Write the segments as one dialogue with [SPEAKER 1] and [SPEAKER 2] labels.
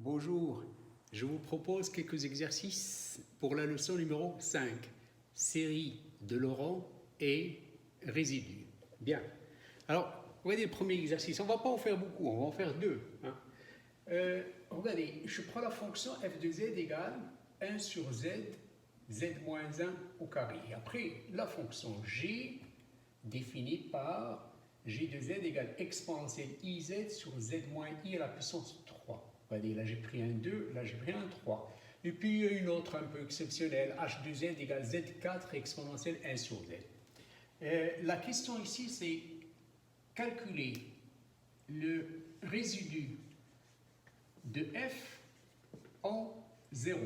[SPEAKER 1] Bonjour, je vous propose quelques exercices pour la leçon numéro 5, série de Laurent et résidus. Bien, alors regardez le premier exercice, on ne va pas en faire beaucoup, on va en faire deux. Regardez, je prends la fonction f de z égale 1 sur z, z moins 1 au carré. Après, la fonction g définie par g de z égale exponentielle iz sur z moins i à la puissance 3. Regardez, là j'ai pris un 2, là j'ai pris un 3. Et puis une autre un peu exceptionnelle, h de z égale z4 exponentielle 1 sur z. La question ici, c'est calculer le résidu de f en 0.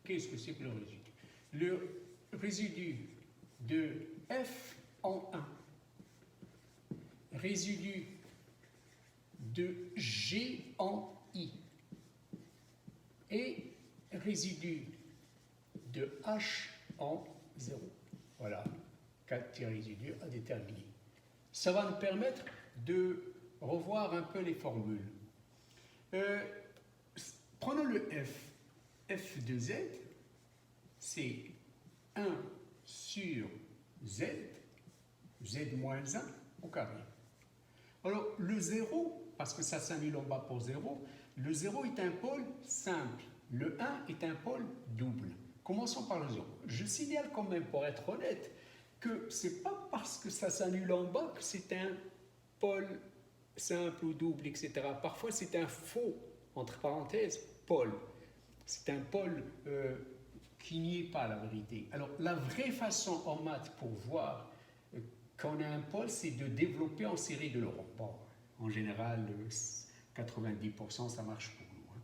[SPEAKER 1] Qu'est-ce que c'est que le résidu? Le résidu de f en 1. Résidu de g en i. Et résidu de h en 0. Voilà, 4 petits résidus à déterminer. Ça va nous permettre de revoir un peu les formules. Prenons le f. f de z, c'est 1 sur z, z moins 1 au carré. Alors, le 0, parce que ça s'annule en bas pour 0, le 0 est un pôle simple. Le 1 est un pôle double. Commençons par le 0. Je signale quand même, pour être honnête, que ce n'est pas parce que ça s'annule en bas que c'est un pôle simple ou double, etc. Parfois, c'est un faux, entre parenthèses, pôle. C'est un pôle qui n'y est pas, la vérité. Alors, la vraie façon en maths pour voir qu'on a un pôle, c'est de développer en série de Laurent. Bon, en général, 90% ça marche pour nous.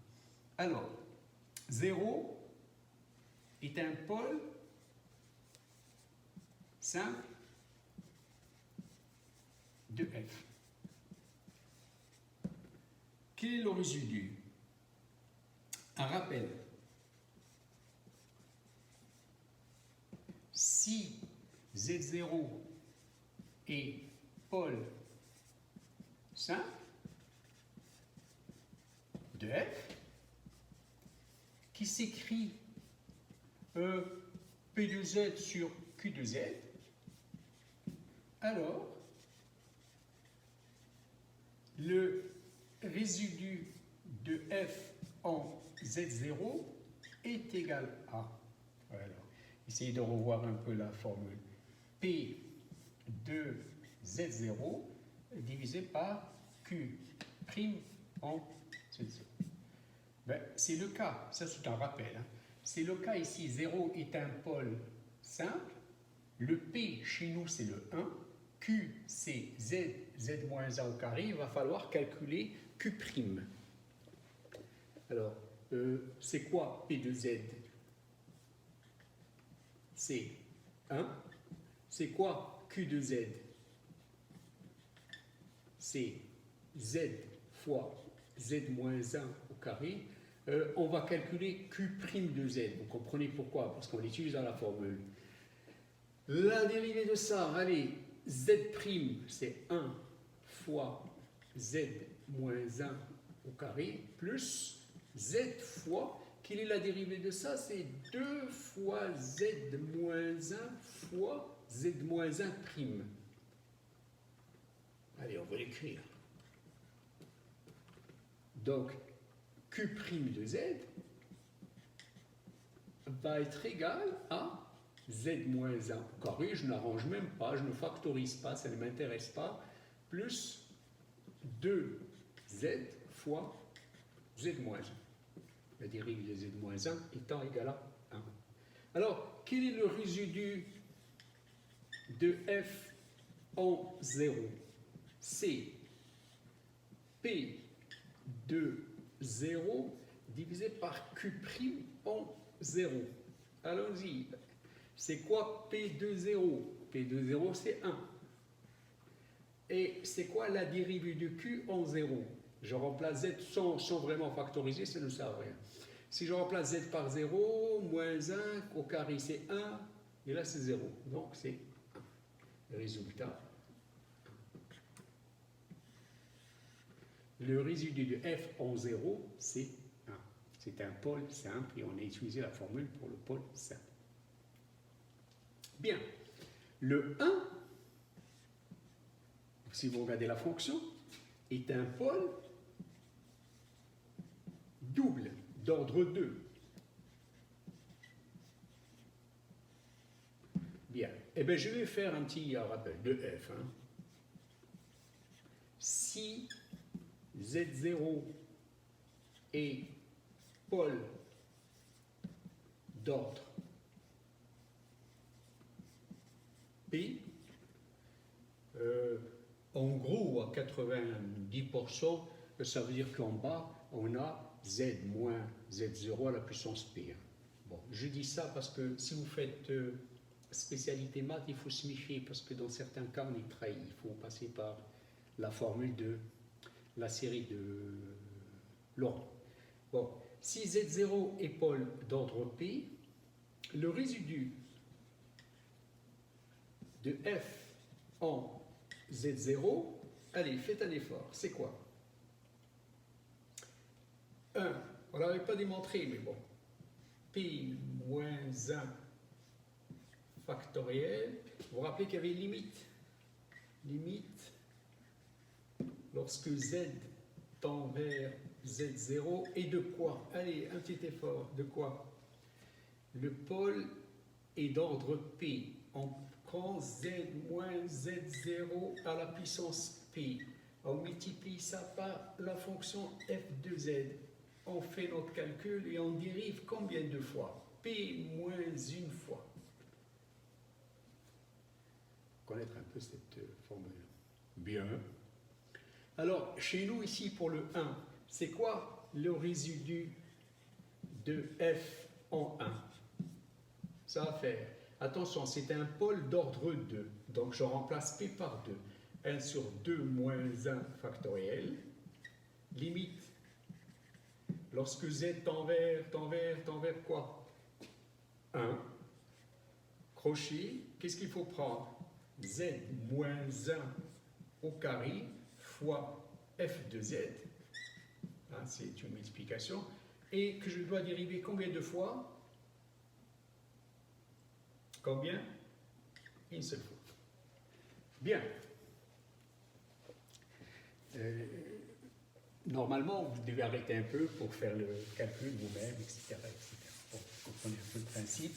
[SPEAKER 1] Alors, 0 est un pôle simple de f. Quel est le résidu? Un rappel. Si Z0 est pôle simple de f, qui s'écrit P de z sur Q de z, alors le résidu de f en z0 est égal à, voilà, essayez de revoir un peu la formule, P de z0 divisé par Q' en z0. Ben, c'est le cas, ça c'est un rappel, c'est le cas ici, 0 est un pôle simple, le P chez nous c'est le 1, Q c'est z, z moins 1 au carré, il va falloir calculer Q'. Alors, c'est quoi P de z? C'est 1. C'est quoi Q de z? C'est z fois z moins 1 au carré. On va calculer Q' de z. Vous comprenez pourquoi? Parce qu'on l'utilise dans la formule. La dérivée de ça, allez, z' c'est 1 fois z moins 1 au carré plus z fois, quelle est la dérivée de ça? C'est 2 fois z moins 1 fois z moins 1 prime. Allez, on va l'écrire. Donc, Q' de z va être égal à z moins 1 au carré, je n'arrange même pas, je ne factorise pas, ça ne m'intéresse pas, plus 2z fois z moins 1. La dérivée de z moins 1 étant égale à 1. Alors, quel est le résidu de f en 0? C'est P de 0 divisé par Q' en 0. Allons-y. C'est quoi P de 0? P de 0, c'est 1. Et c'est quoi la dérivée de Q en 0? Je remplace z sans vraiment factoriser, ça ne sert à rien. Si je remplace z par 0, moins 1, au carré c'est 1, et là c'est 0. Donc c'est 1. Résultat. Le résidu de f en 0, c'est C'est un pôle simple et on a utilisé la formule pour le pôle simple. Bien. Le 1, si vous regardez la fonction, est un pôle double d'ordre 2. Bien. Eh bien, je vais faire un petit rappel de f. Si Z0 est pôle d'ordre P, en gros, à 90%, ça veut dire qu'en bas, on a Z moins Z0 à la puissance P. Bon, je dis ça parce que si vous faites spécialité maths, il faut se méfier parce que dans certains cas, on est trahi. Il faut passer par la formule de la série de Laurent. Bon, si Z0 est pôle d'ordre P, le résidu de F en Z0, allez, faites un effort, c'est quoi? 1, on ne l'avait pas démontré, mais bon, P moins 1 factoriel, vous vous rappelez qu'il y avait une limite. Limite, lorsque Z tend vers Z0, et de quoi? Allez, un petit effort, de quoi? Le pôle est d'ordre P. On prend Z moins Z0 à la puissance P. On multiplie ça par la fonction f de Z. On fait notre calcul et on dérive combien de fois? P moins une fois. Connaître un peu cette formule. Bien. Alors, chez nous, ici, pour le 1, c'est quoi le résidu de f en 1? Ça va faire, attention, c'est un pôle d'ordre 2, donc je remplace P par 2. 1 sur 2 moins 1 factoriel, limite, lorsque Z tend vers quoi? 1. Crochet, qu'est-ce qu'il faut prendre? Z moins 1 au carré fois f de Z, c'est une multiplication, et que je dois dériver combien de fois? Combien? Une seule fois. Bien. Normalement, vous devez arrêter un peu pour faire le calcul vous-même, etc. Bon, vous comprenez un peu le principe.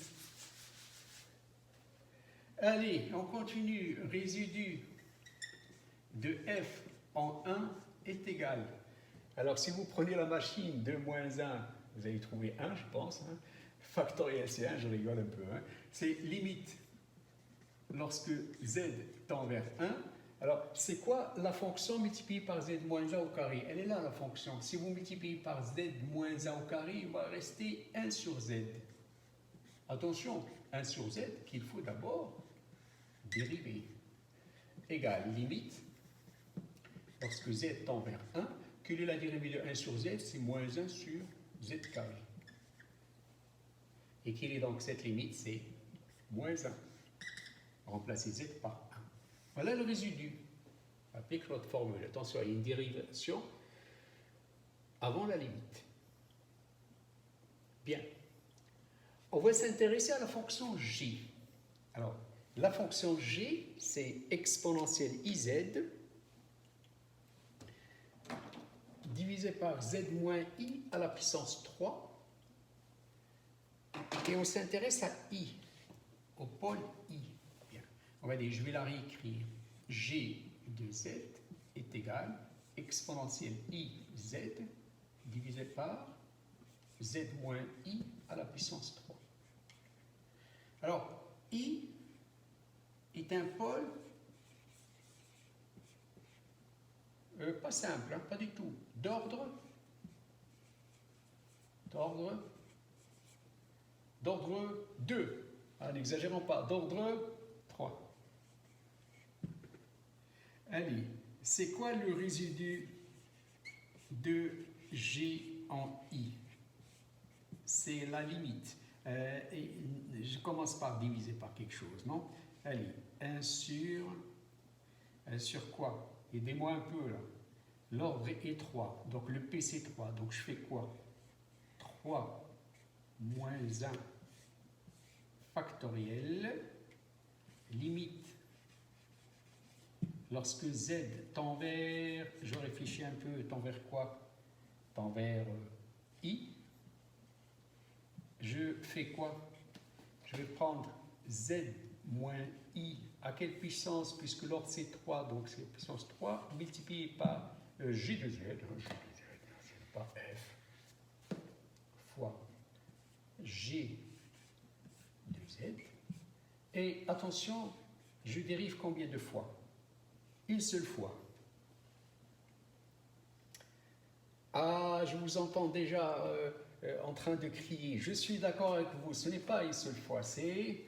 [SPEAKER 1] Allez, on continue. Résidu de f en 1 est égal. Alors, si vous prenez la machine 2 moins 1, vous allez trouver 1, je pense. Factoriel, c'est 1, je rigole un peu. C'est limite lorsque z tend vers 1. Alors, c'est quoi la fonction multipliée par z moins 1 au carré? Elle est là, la fonction. Si vous multipliez par z moins 1 au carré, il va rester 1 sur z. Attention, 1 sur z qu'il faut d'abord dériver. Égal, limite, lorsque z tend vers 1, quelle est la dérivée de 1 sur z? C'est moins 1 sur z carré. Et quelle est donc cette limite? C'est moins 1. Remplacez z par 1. Voilà le résidu. Applique notre formule. Attention, il y a une dérivation avant la limite. Bien. On va s'intéresser à la fonction g. Alors, la fonction g, c'est exponentielle iz divisé par z moins i à la puissance 3. Et on s'intéresse à i, au pôle i. Bien. On va dire, je vais la réécrire. G de z est égal exponentielle i z divisé par z moins i à la puissance 3. Alors, i est un pôle pas simple, pas du tout, d'ordre 2, n'exagérons pas, d'ordre 3. Allez, c'est quoi le résidu de g en i? C'est la limite. Et je commence par diviser par quelque chose, non? Allez, 1 sur quoi? Aidez-moi un peu là. L'ordre est 3, donc le P c'est 3, donc je fais quoi? 3 fois moins 1 factoriel, limite, lorsque z tend vers, je réfléchis un peu, tend vers quoi? Tend vers i. Je fais quoi? Je vais prendre z moins i à quelle puissance? Puisque l'ordre c'est 3, donc c'est puissance 3, multiplié par g de z, c'est pas f, fois g de z. Et attention, je dérive combien de fois? Une seule fois. Ah, je vous entends déjà en train de crier. Je suis d'accord avec vous, ce n'est pas une seule fois, c'est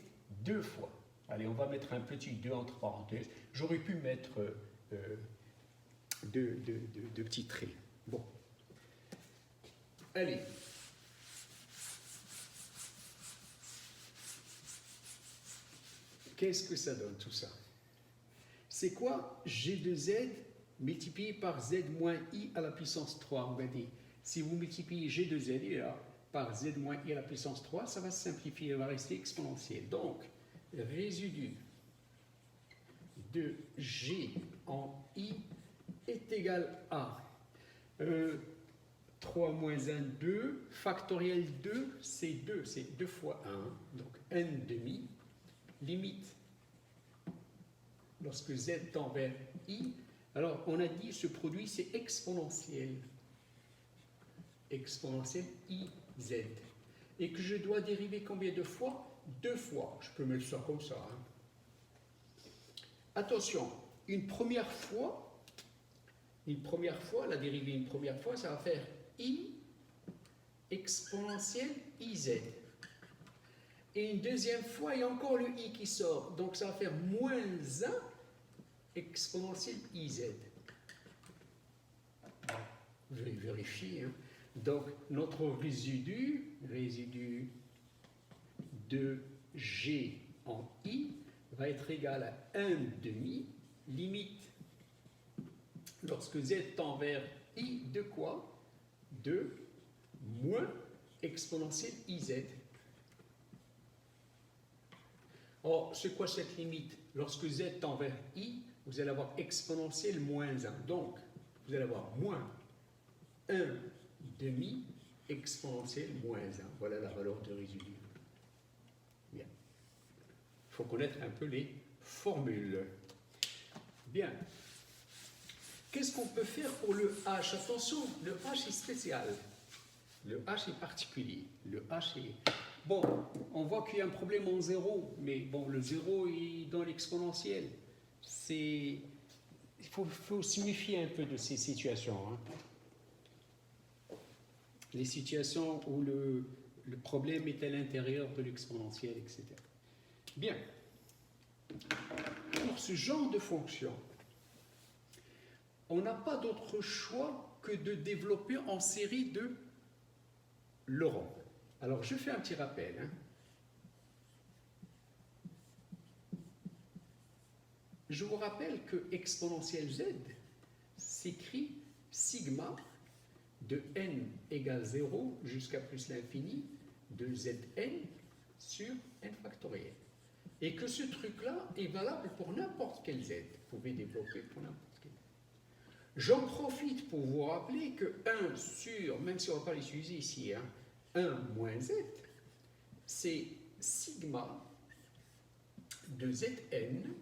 [SPEAKER 1] 2 fois. Allez, on va mettre un petit 2 entre parenthèses. J'aurais pu mettre deux petits traits. Bon. Allez. Qu'est-ce que ça donne tout ça? C'est quoi g de z multiplié par z moins i à la puissance 3? Regardez, si vous multipliez g de z par z moins i à la puissance 3, ça va se simplifier, il va rester exponentiel. Donc, le résidu de g en i est égal à 3 moins 1, 2, factoriel 2, c'est 2 fois 1, donc n demi, limite, lorsque z tend vers i, alors on a dit ce produit c'est exponentiel, exponentiel iz, et que je dois dériver combien de fois? 2 fois, je peux mettre ça comme ça. Attention, une première fois, la dérivée une première fois, ça va faire i exponentielle iz. Et une deuxième fois, il y a encore le i qui sort, donc ça va faire moins 1 exponentielle iz. Je vais vérifier. Donc, notre résidu de g en i va être égal à 1 demi, limite, lorsque z tend vers i, de quoi? De moins exponentielle iz. Or, c'est quoi cette limite? Lorsque z tend vers i, vous allez avoir exponentielle moins 1. Donc, vous allez avoir moins 1 demi exponentielle moins 1. Voilà la valeur de résidu. Bien. Il faut connaître un peu les formules. Bien. Qu'est-ce qu'on peut faire pour le h? Attention, le h est spécial. Le h est particulier. Le h est... Bon, on voit qu'il y a un problème en 0, mais bon, le 0 est dans l'exponentiel. Il faut se méfier un peu de ces situations. Les situations où le problème est à l'intérieur de l'exponentiel, etc. Bien. Pour ce genre de fonction, on n'a pas d'autre choix que de développer en série de Laurent. Alors, je fais un petit rappel. Je vous rappelle que exponentielle z s'écrit sigma de n égale 0 jusqu'à plus l'infini de zn sur n factoriel. Et que ce truc-là est valable pour n'importe quel z. Vous pouvez développer pour n'importe quel. J'en profite pour vous rappeler que 1 sur, même si on ne va pas l'utiliser ici, 1 moins z, c'est sigma de zn,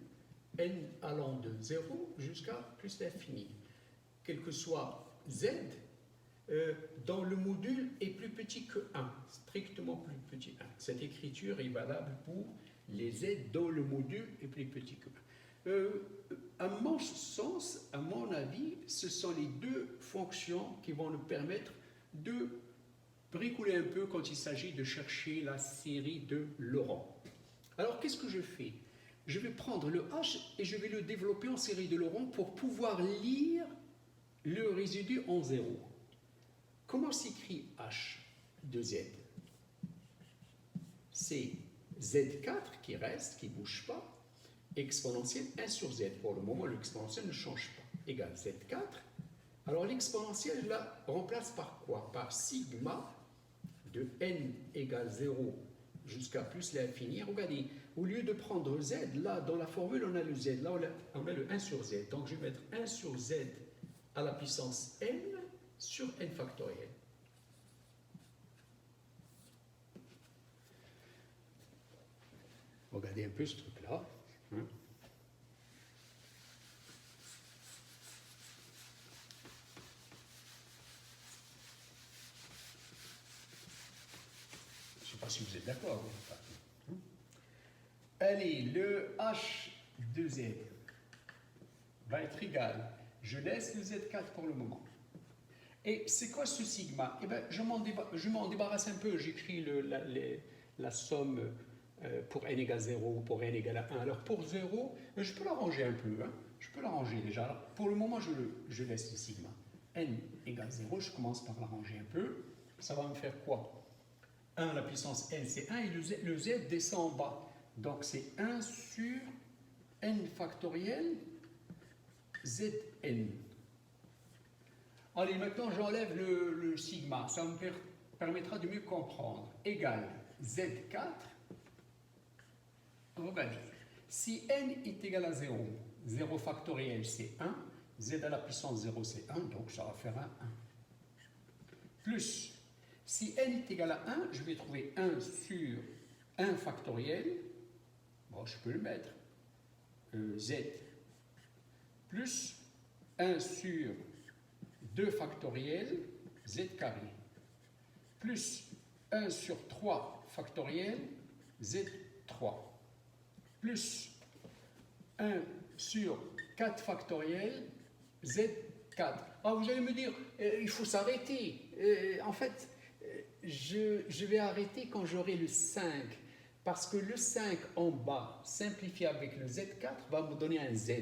[SPEAKER 1] n allant de 0 jusqu'à plus l'infini. Quel que soit z, dans le module est plus petit que 1, strictement plus petit que 1. Cette écriture est valable pour les z dont le module est plus petit que 1. À mon sens, à mon avis, ce sont les deux fonctions qui vont nous permettre de bricoler un peu quand il s'agit de chercher la série de Laurent. Alors, qu'est-ce que je fais? Je vais prendre le h et je vais le développer en série de Laurent pour pouvoir lire le résidu en 0. Comment s'écrit h de z? C'est z4 qui reste, qui ne bouge pas, exponentielle 1 sur z. Pour le moment, l'exponentielle ne change pas. Égale z4. Alors l'exponentielle, je la remplace par quoi? Par sigma de de n égale 0 jusqu'à plus l'infini, regardez, au lieu de prendre z, là, dans la formule, on a le z, là, on a le 1 sur z. Donc, je vais mettre 1 sur z à la puissance n sur n factoriel. Regardez un peu ce truc-là. Hein. Je ne sais pas si vous êtes d'accord. Allez, le h de z va être égal. Je laisse le z4 pour le moment. Et c'est quoi ce sigma? Eh bien, je m'en débarrasse un peu. J'écris la somme pour n égale 0, pour n égale 1. Alors, pour 0, je peux l'arranger un peu. Hein. Je peux l'arranger déjà. Alors, pour le moment, je laisse le sigma. N égale 0, je commence par l'arranger un peu. Ça va me faire quoi? 1 à la puissance n, c'est 1, et le z descend en bas. Donc, c'est 1 sur n factoriel zn. Allez, maintenant, j'enlève le sigma. Ça me permettra de mieux comprendre. Égal z4. Regardez. Si n est égal à 0, 0 factoriel, c'est 1. Z à la puissance 0, c'est 1. Donc, ça va faire un 1. Plus, si n est égal à 1, je vais trouver 1 sur 1 factoriel. Bon, je peux le mettre. Z plus 1 sur 2 factoriel z carré plus 1 sur 3 factoriel z3 plus 1 sur 4 factoriel z4. Ah, vous allez me dire, il faut s'arrêter. En fait, je vais arrêter quand j'aurai le 5. Parce que le 5 en bas, simplifié avec le z4, va me donner un z.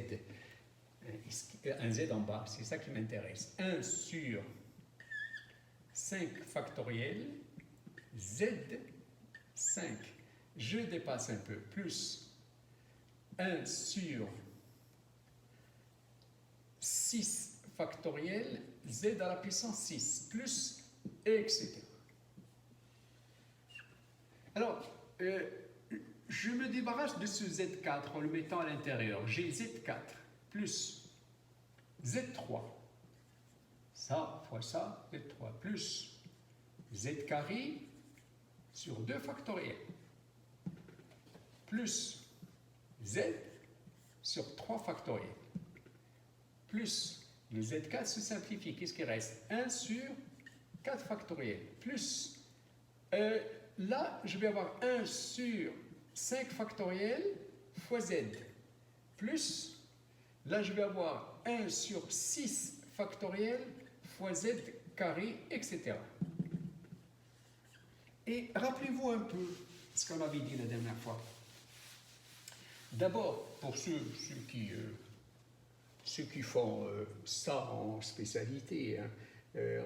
[SPEAKER 1] Un z en bas, c'est ça qui m'intéresse. 1 sur 5 factoriel, z5. Je dépasse un peu, plus 1 sur 6 factoriel, z à la puissance 6, plus, etc. Alors, je me débarrasse de ce z4 en le mettant à l'intérieur. J'ai z4 plus z3. Ça fois ça, z3 plus z carré sur 2 factoriel. Plus z sur 3 factoriel. Plus le z4 se simplifie. Qu'est-ce qui reste? 1 sur 4 factoriel. Plus... là, je vais avoir 1 sur 5 factoriel fois z, plus, là, je vais avoir 1 sur 6 factoriel fois z carré, etc. Et rappelez-vous un peu ce qu'on avait dit la dernière fois. D'abord, pour ceux qui font ça en spécialité, hein,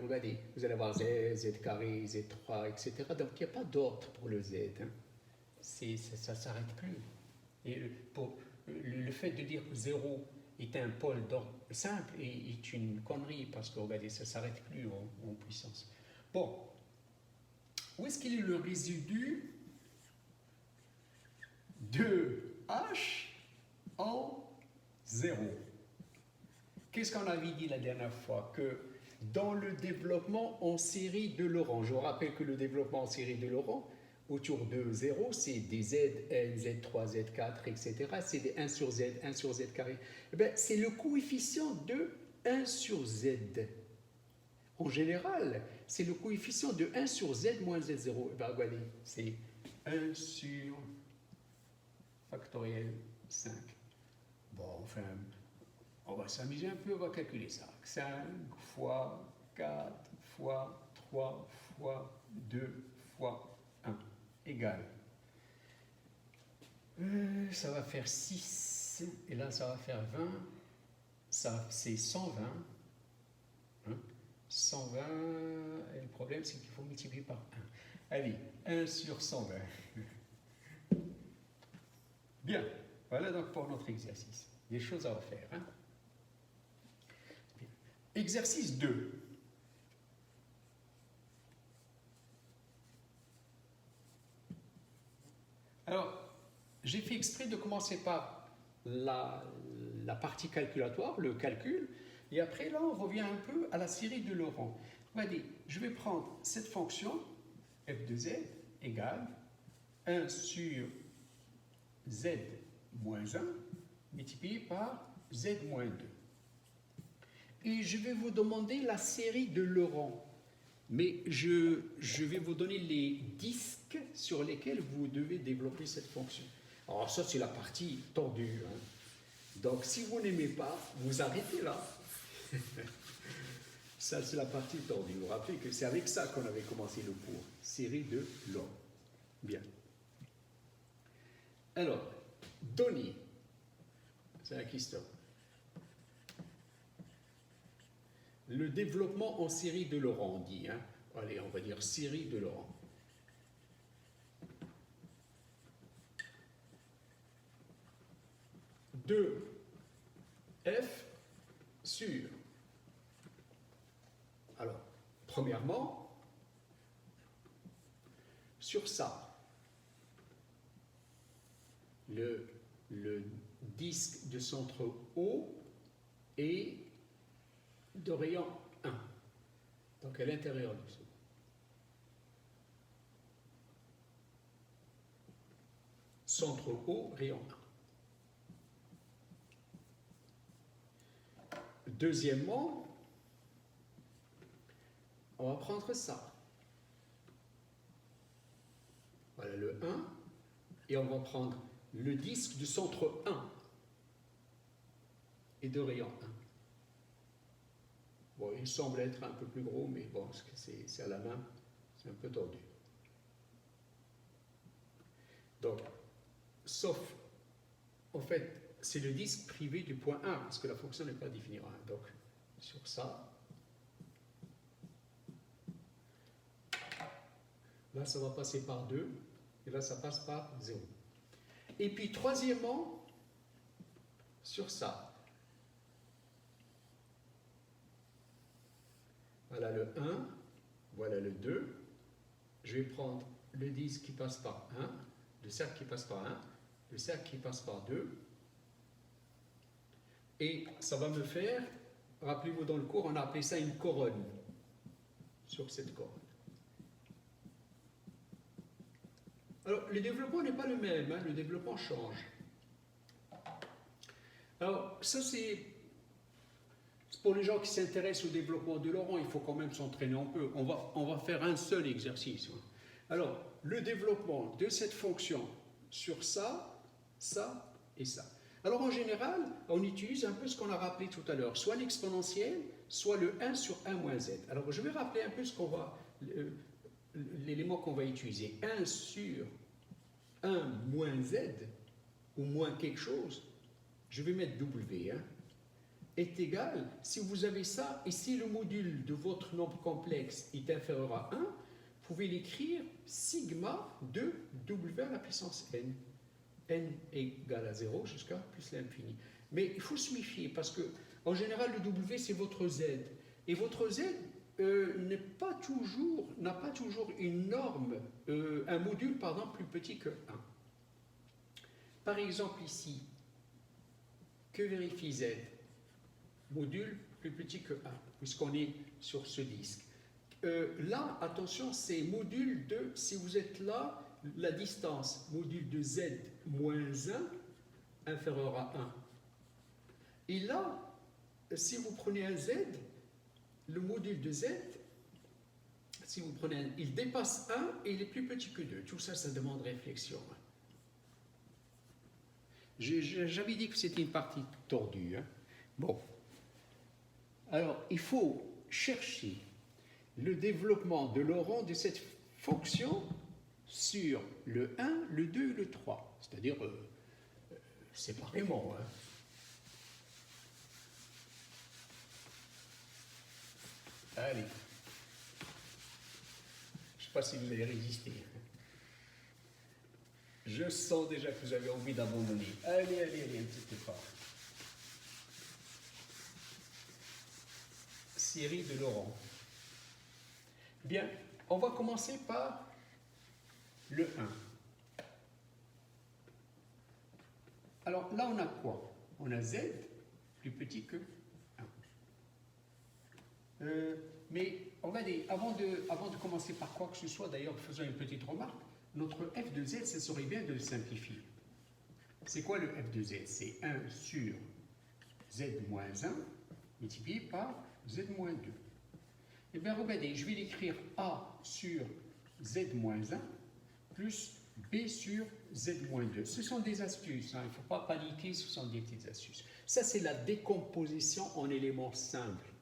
[SPEAKER 1] regardez, vous allez avoir z, z carré, z3, etc. Donc, il n'y a pas d'ordre pour le z. Hein. Ça ne s'arrête plus. Et le fait de dire que 0 est un pôle d'ordre simple est une connerie, parce que, regardez, ça ne s'arrête plus en puissance. Bon, où est-ce qu'il est le résidu de h en 0? Qu'est-ce qu'on avait dit la dernière fois? Que dans le développement en série de Laurent, je vous rappelle que le développement en série de Laurent, autour de 0, c'est des z, n, z3, z4, etc. C'est des 1 sur z, 1 sur z carré. Eh bien, c'est le coefficient de 1 sur z. En général, c'est le coefficient de 1 sur z moins z0. Eh bien, regardez, c'est 1 sur factoriel 5. Bon, enfin... on va s'amuser un peu, on va calculer ça. 5 fois 4 fois 3 fois 2 fois 1 égale. Ça va faire 6, et là ça va faire 20. Ça, c'est 120. Hein, 120, et le problème c'est qu'il faut multiplier par 1. Allez, 1 sur 120. Bien, voilà donc pour notre exercice. Des choses à refaire. Hein. Exercice 2. Alors, j'ai fait exprès de commencer par la partie calculatoire, le calcul, et après là, on revient un peu à la série de Laurent. On va dire, je vais prendre cette fonction, f de z égale 1 sur z moins 1 multiplié par z moins 2. Et je vais vous demander la série de Laurent. Mais je vais vous donner les disques sur lesquels vous devez développer cette fonction. Alors ça, c'est la partie tordue. Hein. Donc, si vous n'aimez pas, vous arrêtez là. Ça, c'est la partie tordue. Vous vous rappelez que c'est avec ça qu'on avait commencé le cours. Série de Laurent. Bien. Alors, donner. C'est la question. Le développement en série de Laurent, on dit. Hein. Allez, on va dire série de Laurent. De f sur. Alors, premièrement, sur ça, le disque de centre O est de rayon 1, donc à l'intérieur du sou. Centre O, rayon 1. Deuxièmement, on va prendre ça. Voilà le 1, et on va prendre le disque du centre 1 et de rayon 1. Bon, il semble être un peu plus gros, mais bon, c'est à la main, c'est un peu tordu. Donc, sauf, en fait, c'est le disque privé du point 1, parce que la fonction n'est pas définie en 1. Donc, sur ça, là, ça va passer par 2, et là, ça passe par 0. Et puis, troisièmement, sur ça, voilà le 1, voilà le 2. Je vais prendre le disque qui passe par 1, le cercle qui passe par 1, le cercle qui passe par 2. Et ça va me faire, rappelez-vous dans le cours, on a appelé ça une couronne, sur cette couronne. Alors, le développement n'est pas le même, hein, le développement change. Alors, ça c'est pour les gens qui s'intéressent au développement de Laurent, il faut quand même s'entraîner un peu. On va faire un seul exercice. Alors, le développement de cette fonction sur ça, ça et ça. Alors, en général, on utilise un peu ce qu'on a rappelé tout à l'heure, soit l'exponentielle, soit le 1 sur 1 moins z. Alors, je vais rappeler un peu l'élément qu'on va utiliser. 1 sur 1 moins z, ou moins quelque chose, je vais mettre W, hein, est égal, si vous avez ça, et si le module de votre nombre complexe est inférieur à 1, vous pouvez l'écrire sigma de W à la puissance n. N égale à 0 jusqu'à plus l'infini. Mais il faut se méfier, parce que en général, le W, c'est votre Z. Et votre Z n'a pas toujours une norme, un module, pardon, plus petit que 1. Par exemple, ici, que vérifie Z? Module plus petit que 1, puisqu'on est sur ce disque. Là, attention, c'est module de, si vous êtes là, la distance, module de Z moins 1, inférieur à 1. Et là, si vous prenez un Z, le module de Z, si vous prenez un, il dépasse 1 et il est plus petit que 2. Tout ça, ça demande réflexion. J'avais dit que c'était une partie tordue. Hein. Bon. Alors, il faut chercher le développement de Laurent de cette fonction sur le 1, le 2 et le 3, c'est-à-dire séparément. Hein. Allez. Je ne sais pas si vous allez résister. Je sens déjà que vous avez envie d'abandonner. Allez, un petit effort. Série de Laurent. Bien, on va commencer par le 1. Alors là, on a quoi? On a z plus petit que 1. Mais regardez, avant de commencer par quoi que ce soit, d'ailleurs, faisons une petite remarque. Notre f de z, ça serait bien de le simplifier. C'est quoi le f de z? C'est 1 sur z moins 1 multiplié par z moins 2. Eh bien, regardez, je vais l'écrire a sur z moins 1 plus b sur z moins 2. Ce sont des astuces, hein, il ne faut pas paniquer, ce sont des petites astuces. Ça, c'est la décomposition en éléments simples.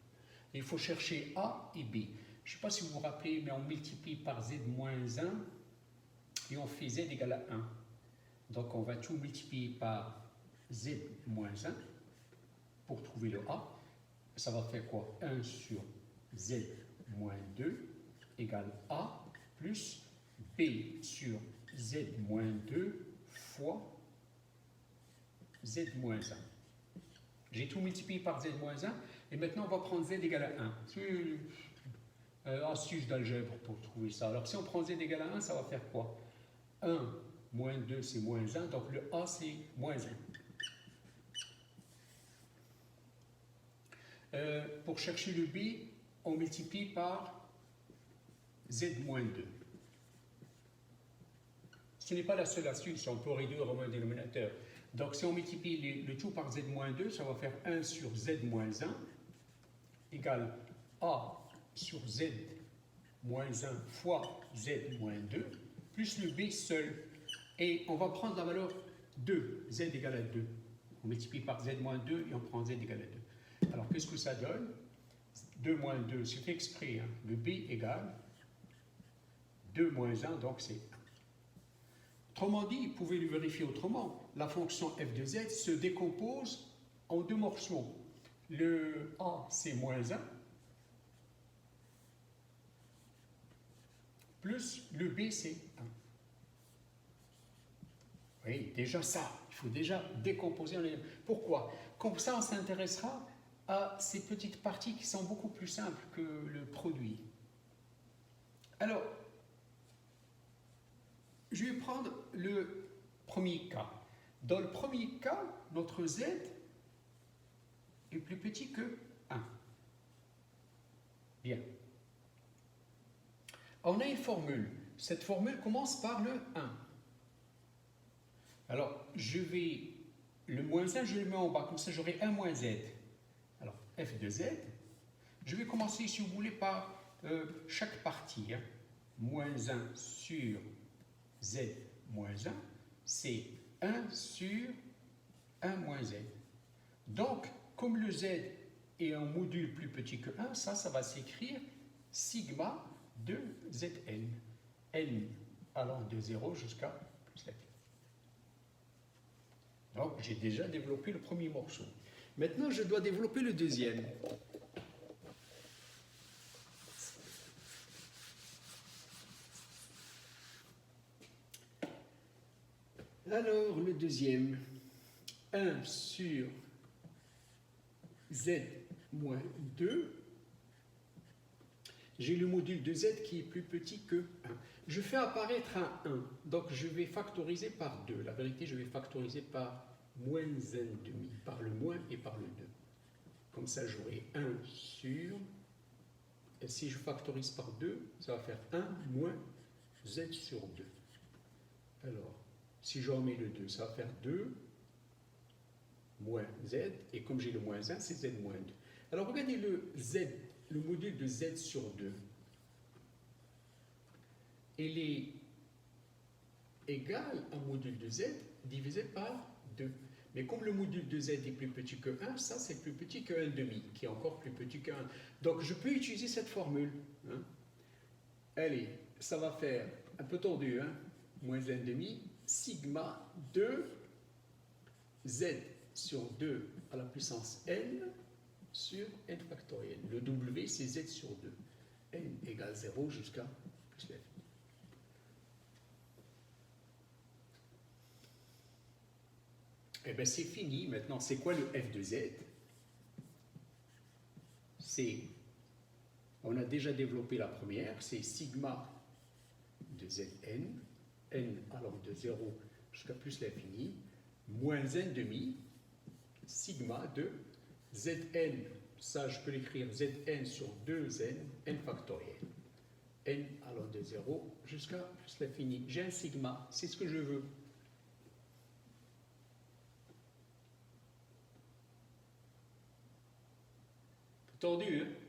[SPEAKER 1] Il faut chercher a et b. Je ne sais pas si vous vous rappelez, mais on multiplie par z moins 1 et on fait z égale à 1. Donc, on va tout multiplier par z moins 1 pour trouver le a. Ça va faire quoi? 1 sur z moins 2 égale a plus b sur z moins 2 fois z moins 1. J'ai tout multiplié par z moins 1 et maintenant on va prendre z égale à 1. C'est astuce d'algèbre pour trouver ça. Alors si on prend z égale à 1, ça va faire quoi? 1 moins 2 c'est moins 1, donc le a c'est moins 1. Pour chercher le b, on multiplie par z moins 2. Ce n'est pas la seule astuce, on peut réduire au moins dénominateur. Donc si on multiplie le tout par z moins 2, ça va faire 1 sur z moins 1 égale a sur z moins 1 fois z moins 2 plus le b seul. Et on va prendre la valeur 2, z égale à 2. On multiplie par z moins 2 et on prend z égale à 2. Alors qu'est-ce que ça donne? 2 moins 2, c'est fait exprès, hein. Le b égale 2 moins 1, donc c'est 1. Autrement dit, vous pouvez le vérifier autrement. La fonction f de z se décompose en deux morceaux. Le a, c'est moins 1, plus le b, c'est 1. Oui, déjà ça, il faut déjà décomposer en éléments. Pourquoi? Comme ça, on s'intéressera à ces petites parties qui sont beaucoup plus simples que le produit. Alors, je vais prendre le premier cas. Dans le premier cas, notre z est plus petit que 1. Bien. On a une formule. Cette formule commence par le 1. Alors, le moins 1, je le mets en bas, comme ça j'aurai 1 moins z. Alors, f de z, je vais commencer, si vous voulez, par chaque partie. Hein. Moins 1 sur z moins 1, c'est 1 sur 1 moins z. Donc, comme le z est un module plus petit que 1, ça va s'écrire sigma de zn. N allant de 0 jusqu'à plus la. Donc, j'ai déjà développé le premier morceau. Maintenant, je dois développer le deuxième. Alors, le deuxième, 1 sur z moins 2. J'ai le module de z qui est plus petit que 1. Je fais apparaître un 1, donc je vais factoriser par 2. La vérité, je vais factoriser par moins 1,5, par le moins et par le 2. Comme ça, j'aurai 1 sur... Et si je factorise par 2, ça va faire 1 moins z sur 2. Alors, si je remets le 2, ça va faire 2 moins z. Et comme j'ai le moins 1, c'est z moins 2. Alors, regardez le z, le module de z sur 2. Il est égal à module de z divisé par 2. Mais comme le module de z est plus petit que 1, ça c'est plus petit que 1,5, qui est encore plus petit que 1. Donc je peux utiliser cette formule. Hein. Allez, ça va faire un peu tendu, hein, moins 1,5, sigma 2 z sur 2 à la puissance n sur n factoriel. Le w c'est z sur 2. N égale 0 jusqu'à plus l'infini. Eh bien, c'est fini. Maintenant, c'est quoi le f de z? On a déjà développé la première, c'est sigma de zn, n allant de 0 jusqu'à plus l'infini, moins 1 demi, sigma de Zn, ça je peux l'écrire Zn sur 2n, n factoriel. N allant de 0 jusqu'à l'infini. J'ai un sigma, c'est ce que je veux. Tordu, hein?